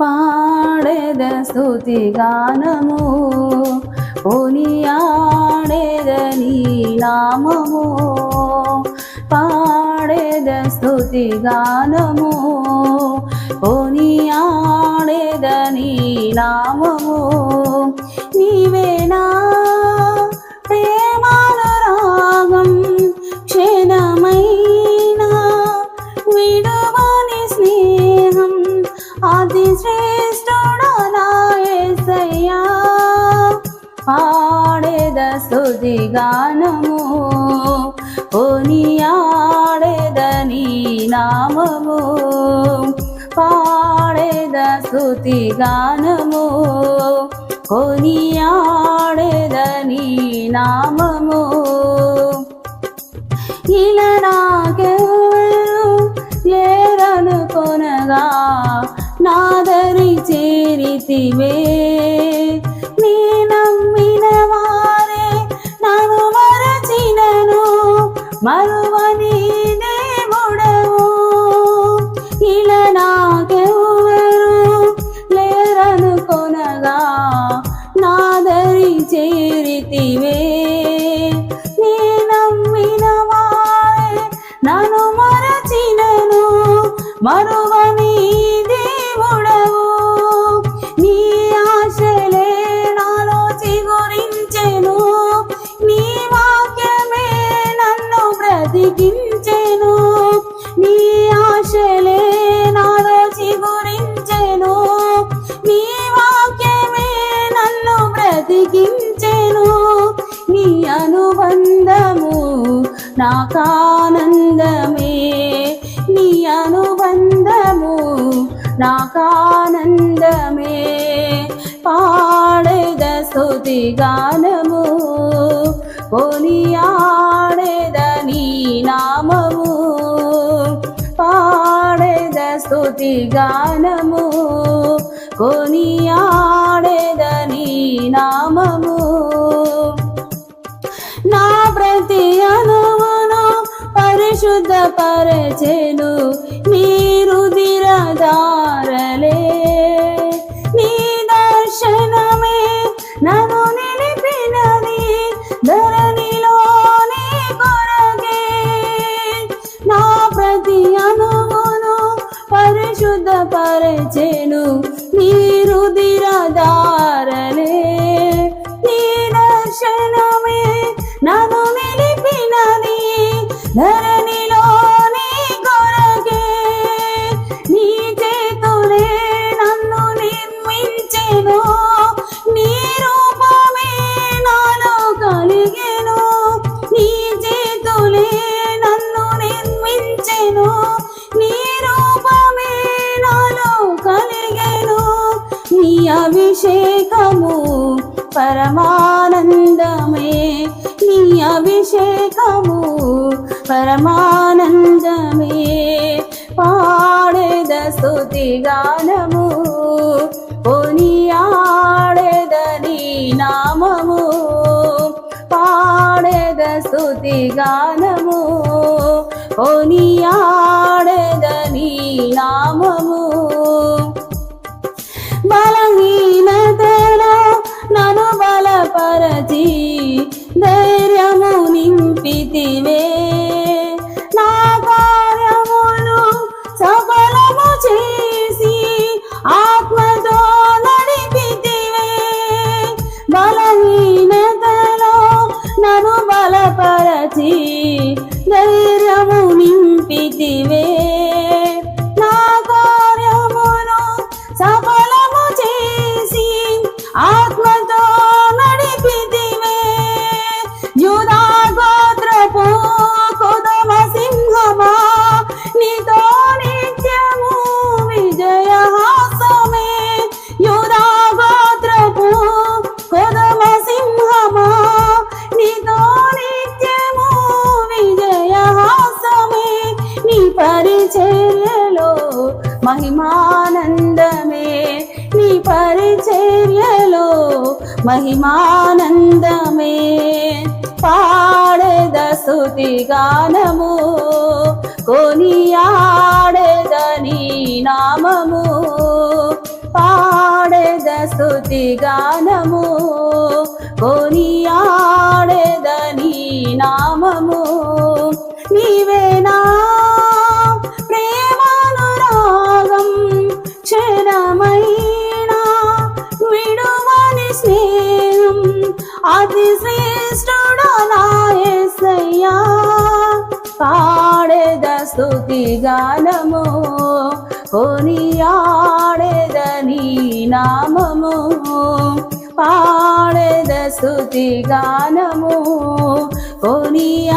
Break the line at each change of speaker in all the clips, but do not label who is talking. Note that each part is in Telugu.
పాడేద స్తుతి గానము కొనియాడేద నీ నామము పాడేద స్తుతి గానము కొనియాడేద నీ నామము నీవేనా ప్రేమానురాగం క్షణమైనా విడువని స్నేహం అతి శ్రేష్ఠుడా యేసయ్యా పాడేద స్తుతి గానము కొనియాడేద నీ నామము పాడేద స్తుతి గానము కొనియాడేద నీ నామము ఇలా నాకెవరు లేరనుకొనగా నాదరి చేరితివే నీ నమ్మిన వారే నన్ను మరచినను మరువని దేవుడవు ఇలా నాకెవరు లేరనుకొనగా నాదరి చేరితివే నీ నమ్మిన వారే నన్ను మరచినను మరువని దేవుడవు నీ ఆశలే నాలో చిగురించెను నీ వాక్యమే నన్ను బ్రతికించెను నీ ఆశలే నాలో చిగురించెను నీ వాక్యమే నన్ను బ్రతికించెను నీ అనుబంధము నాకానందమే నీ అనుబంధము నాకానందమే పాడేద స్తుతి గానము కొనియాడేద నీ నామము పాడేద స్తుతి గానము కొనియాడేద నీ నామము నా ప్రతి అనువును పరిశుద్ధ పరచెను నీ రుధిరధారలే నీ దర్శనమే నన్ను నిలిపినది ధరణిలోని కొరకే నా ప్రతి అనువును పరిశుద్ధ పరచెను నీ రుధిరధారలే నీ దర్శనమే నన్ను నిలిపినది ధరణిలోని కొరకే నీ చేతులే నన్ను నిర్మించెను నీ రూపమే నాలో కలిగెను నీ చేతులే నన్ను నిర్మించెను నీ రూపమే నాలో కలిగెను నీ అభిషేకము పరమానందమే నీ అభిషేకము పరమానందమే పాడేద స్తుతి గానము కొనియాడేద నీ నామము పాడేద స్తుతి గానము కొనియాడేద నీ నామము బలహీనతలో నన్ను బలపరచి ధైర్యము నింపితివే నా కార్యములు సఫలము చేసి ఆత్మతో నడిపితివే బలహీనతలో నన్ను బలపరచి ధైర్యము నింపితివే నా కార్యములు సఫలము చేసి ఆత్మతో నడిపితివే యూదా గోత్రపు కొదమ సింహమా నీతో నిత్యము విజయహాసమే యూదా గోత్రపు కొదమ సింహమా నీతో నిత్యము విజయహాసమే నీ పరిచర్యలో మహిమానందమే నీ పరిచర్యలో మహిమానందమే పాడేద స్తుతి గానము కొనియాడేద నీ నామము స్తుతి గానము కొనియాడెదని నామము నీవేనా ప్రేమానురాగం క్షణమైన విడువని స్నేహం అతి శ్రేష్ఠుడా నా యేసయ్యా పాడెద స్తుతి గానము కొనియాడెదని నామము పాడెద స్తుతి గానము కొనియాడెదని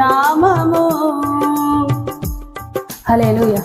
నామము హల్లెలూయా.